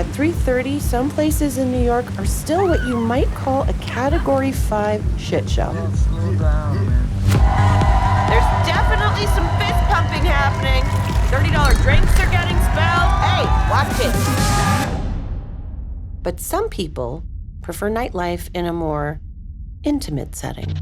At 3:30, some places in New York are still what you might call a Category 5 shit show. There's definitely some fist pumping happening. $30 drinks are getting spelled. Hey, watch it. But some people prefer nightlife in a more intimate setting.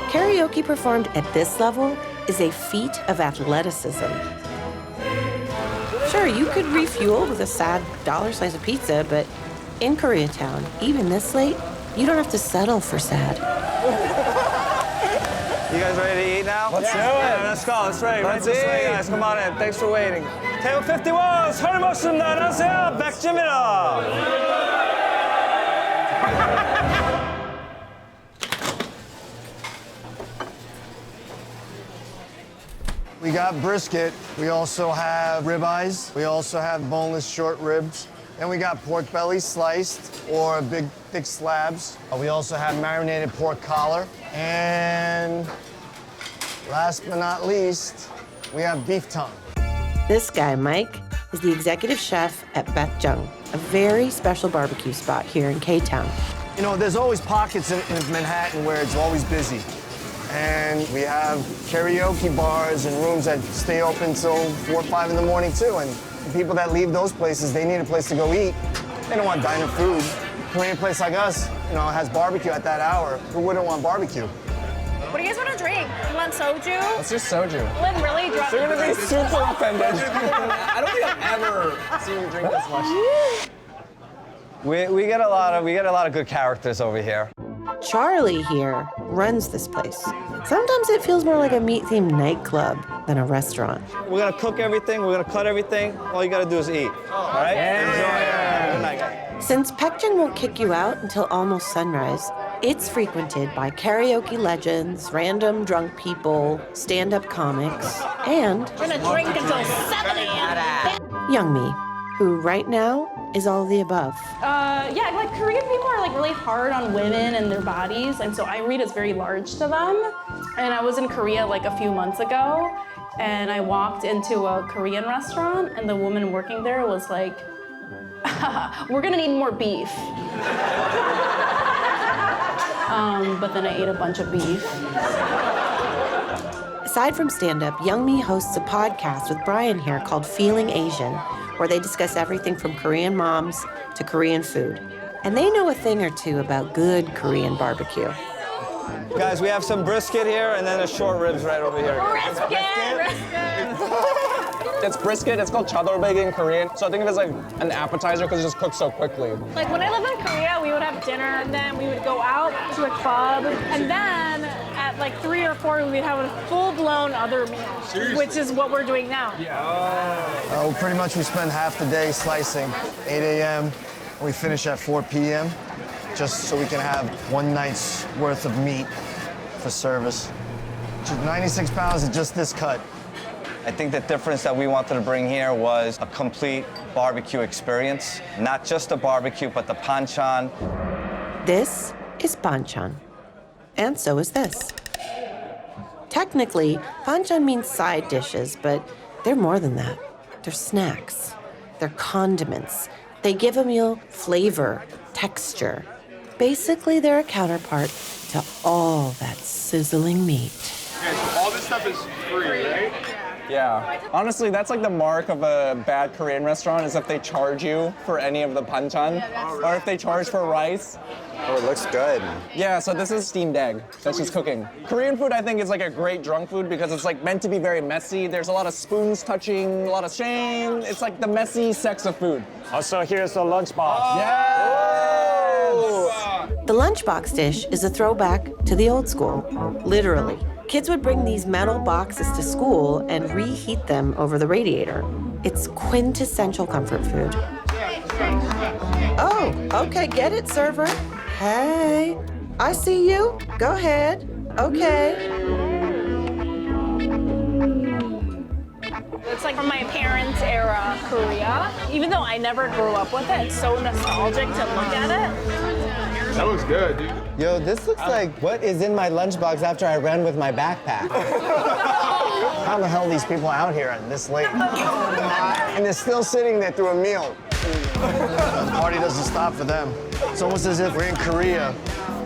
Karaoke performed at this level is a feat of athleticism. Sure, you could refuel with a sad dollar slice of pizza, but in Koreatown, even this late, you don't have to settle for sad. You guys ready to eat now? Let's do it. Yeah, let's go. Let's ready. Let's eat, guys. Come on in. Thanks for waiting. Table 51. 잘 먹습니다. 안녕하세요. 백지입니다. We got brisket. We also have ribeyes. We also have boneless short ribs. And we got pork belly sliced or big, thick slabs. We also have marinated pork collar. And last but not least, we have beef tongue. This guy, Mike, is the executive chef at Baekjeong, a very special barbecue spot here in K-Town. You know, there's always pockets in Manhattan where it's always busy. And we have karaoke bars and rooms that stay open till 4 or 5 in the morning too. And the people that leave those places, they need a place to go eat. They don't want diner food. A Korean place like us, you know, has barbecue at that hour. Who wouldn't want barbecue? What do you guys want to drink? You want soju? Let's do soju. Lynn really dropped. They're gonna be super offended. I don't think I've ever seen you drink this much. We get a lot of good characters over here. Charlie here runs this place. Sometimes it feels more like a meat-themed nightclub than a restaurant. We're gonna cook everything. We're gonna cut everything. All you gotta do is eat. All right? Yeah. Good night, guys. Since Baekjeong won't kick you out until almost sunrise, it's frequented by karaoke legends, random drunk people, stand-up comics, and We're gonna drink until 7 a.m. Youngmi, who right now is all of the above. Yeah, like Korean people are like really hard on women and their bodies, and so Irene is very large to them. And I was in Korea like a few months ago, and I walked into a Korean restaurant, and the woman working there was like, "We're gonna need more beef." But then I ate a bunch of beef. Aside from stand-up, Youngmi hosts a podcast with Brian here called Feeling Asian, where they discuss everything from Korean moms to Korean food. And they know a thing or two about good Korean barbecue. Guys, we have some brisket here and then the short ribs right over here. It's brisket. It's called chadolbaegi in Korean. So I think of it as like an appetizer because it just cooks so quickly. Like when I lived in Korea, we would have dinner and then we would go out to a club, and then at like 3 or 4, we would have a full-blown other meal, which is what we're doing now. Well, pretty much we spend half the day slicing, 8 a.m. We finish at 4 p.m. just so we can have one night's worth of meat for service. 96 pounds of just this cut. I think the difference that we wanted to bring here was a complete barbecue experience. Not just the barbecue, but the banchan. This is Banchan. And so is this. Technically, Banchan means side dishes, but they're more than that. They're snacks. They're condiments. They give a meal flavor, texture. Basically, they're a counterpart to all that sizzling meat. Okay, so all this stuff is free, right? Yeah. Honestly, that's like the mark of a bad Korean restaurant is if they charge you for any of the banchan, or if they charge for rice. Oh, it looks good. Yeah, so this is steamed egg. That's just cooking. Korean food, I think, is like a great drunk food because it's like meant to be very messy. There's a lot of spoons touching, a lot of shame. It's like the messy sex of food. Also, here's the lunchbox. Yes! The lunchbox dish is a throwback to the old school, literally. Kids would bring these metal boxes to school and reheat them over the radiator. It's quintessential comfort food. Oh, okay, get it, server. Hey, I see you. Go ahead. Okay. It's like from my parents' era Korea. Even though I never grew up with it, it's so nostalgic to look at it. That looks good. Yo, this looks like what is in my lunchbox after I ran with my backpack. How the hell are these people out here at this late? And they're still sitting there through a meal. The party doesn't stop for them. It's almost as if we're in Korea.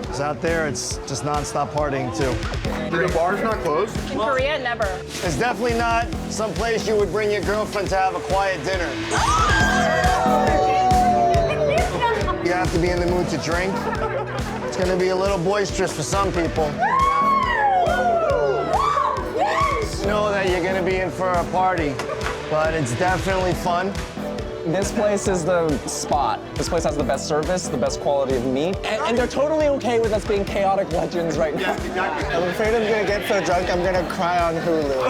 Because out there, it's just nonstop partying too. The bar's not closed? In Korea, never. It's definitely not some place you would bring your girlfriend to have a quiet dinner. You have to be in the mood to drink. It's gonna be a little boisterous for some people. Know that you're gonna be in for a party, but it's definitely fun. This place is the spot. This place has the best service, the best quality of meat, and they're totally okay with us being chaotic legends right now. I'm afraid I'm gonna get so drunk I'm gonna cry on Hulu.